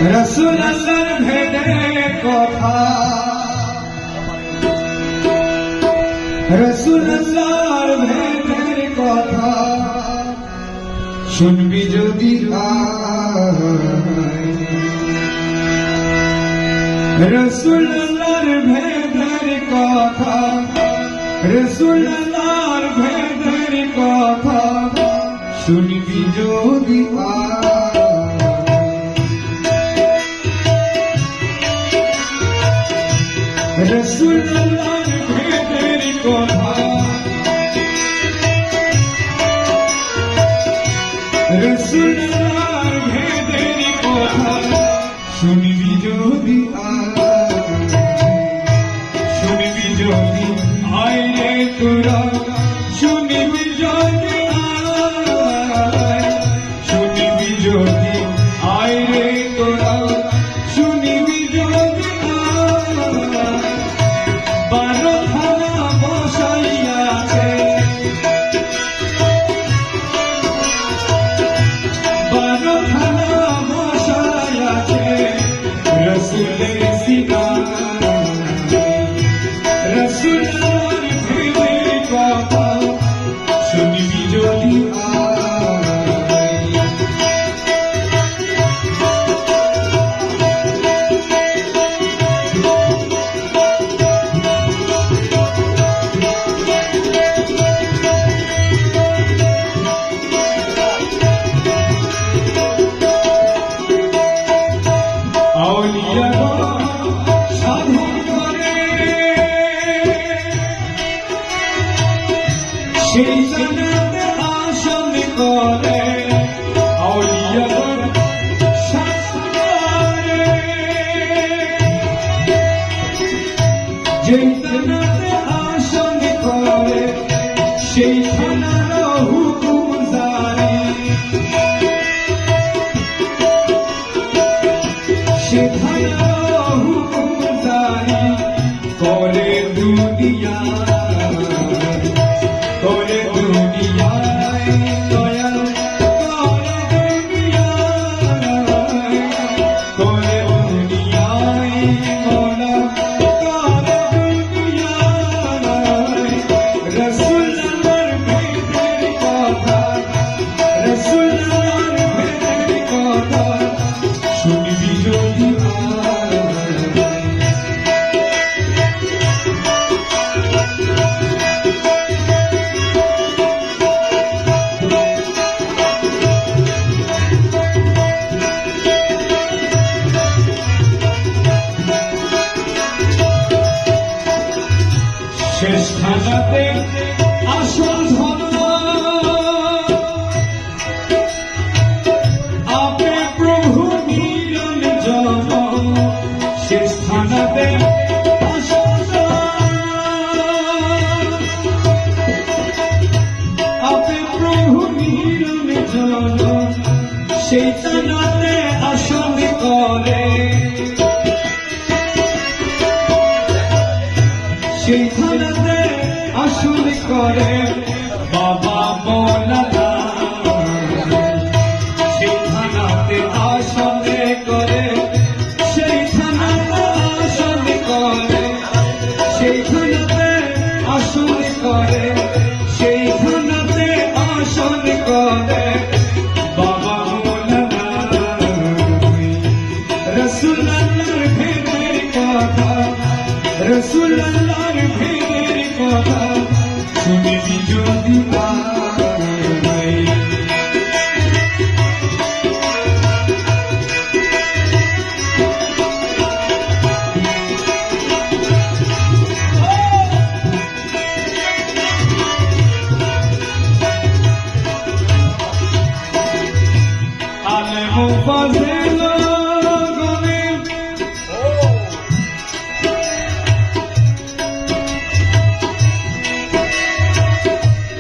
রাসূলুল্লাহর ভেদের কথা, রাসূলুল্লাহর ভেদের কথা শুনবি যদি রাসূলুল্লাহর ভেদের কথা, রাসূলুল্লাহর ভেদের কথা শুনবি যদি রাসূলুল্লাহর ভেদের কথা, রাসূলুল্লাহর ভেদের কথা শুনবি যদি শুনবি যদি আয় রে তোরা, শুনবি যদি শুনবি যদি আয় রে তোরা, শুনবি যদি বারো থানা বসাইয়াছে, বারো থানা বসাইয়াছে রাসূলের সিনায়, রাসূলুল্লাহর ভেদের কথা শুনবি যদি সেই জান্নাতে আসন করে আউলিয়াগণ সাথে, যেই জান্নাতে আসন করে সেই থানার হুকুম জারি, সে থানার হুকুম জারি করে দুনিয়া, করে দুনিয়ায় দয়াল, করে দুনিয়ায়, করে দুনিয়ায় মওলা, করে দুনিয়ায় রাসূলুল্লাহর ভেদের কথা, রাসূলুল্লাহর ভেদের কথা শুনবি যদি শেষ খানাতে আসল ধন আপে প্রভু নিরঞ্জন, শেষ খানাতে আসল ধন আপে প্রভু নিরঞ্জন, সেই থানাতে আসন করে, সেই থানাতে আসন করে বাবা মওলানা, সেই থানাতে আসন করে, সেই থানাতে আসন করে, সেই থানাতে আসন করে, সেই থানাতে আসন করে বাবা মওলানা। রাসূলুল্লাহর ভেদের কথা, রাসূলুল্লাহর ভেদের কথা শুনবি যদি আলেম ফাযিল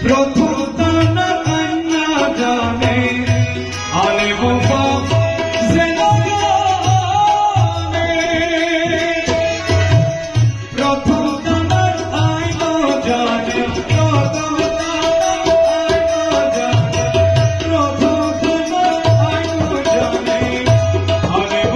প্রথম তানা কান্না জানে, আলেম ফাযিল প্রথম তানা আইন জানে, প্রথম তানা আইন জানে, প্রথম তানা আইন জানে, আলেম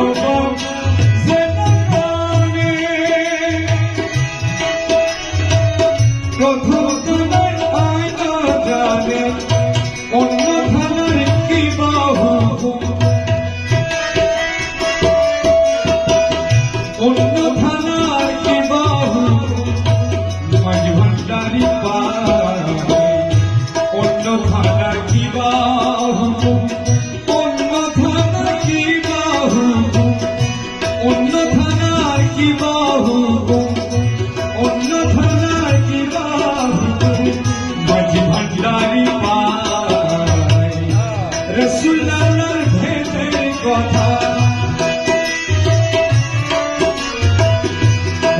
কথা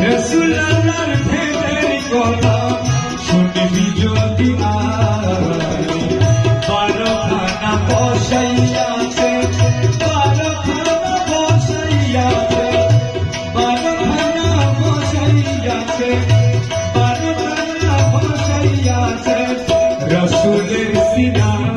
রসুল্লাহর ভেদের কথা শুনবি যদি বারোখানা বসাইয়াছে বারোখানা বসাইয়াছে বারোখানা বসাইয়াছে বারোখানা বসাইয়াছে রসুলের সিনায়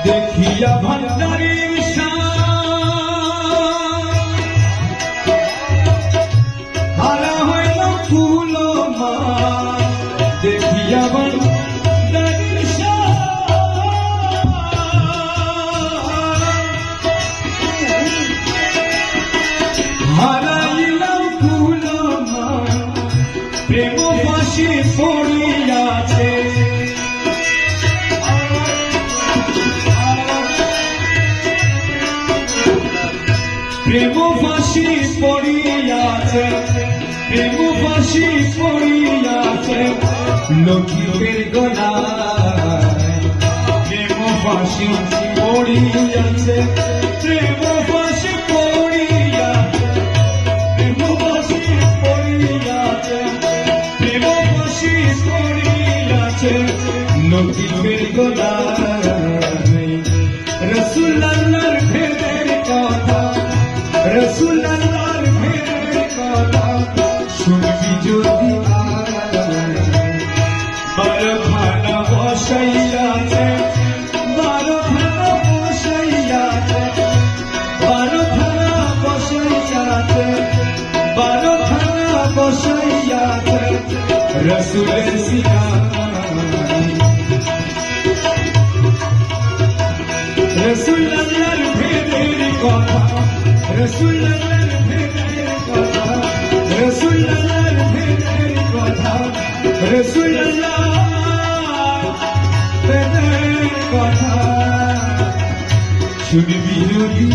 দেখিয়া ভান্ডারীর হারা হইল ফুল মা দেখিয়া ভান্ডারীর হারাইল ফুল মা প্রেম ফাঁসি পড়িয়াছে প্রেম ফাঁসি পড়িয়াছে প্রেম ফাঁসি পড়িয়াছে লক্ষ্মীর গলায় প্রেম ফাঁসি পড়িয়াছে প্রেম ফাঁসি পড়িয়াছে প্রেম ফাঁসি পড়িয়াছে প্রেম ফাঁসি পড়িয়াছে লক্ষ্মীর গলায় রসুল্লাহর ভেদের কথা রসুল্লাহর ভেদের কথা শুনবি যদি বারোখানা বসাইয়াছে বারোখানা বসাইয়াছে বারোখানা বসাইয়াছে বারোখানা বসাইয়াছে রসুলের সিনায় রসুল্লাহর ভেদের কথা রসুল্লাহর ভেদের কথা রসুল্লাহর ভেদের কথা রসুল্লাহর ভেদের কথা শুনবি যদি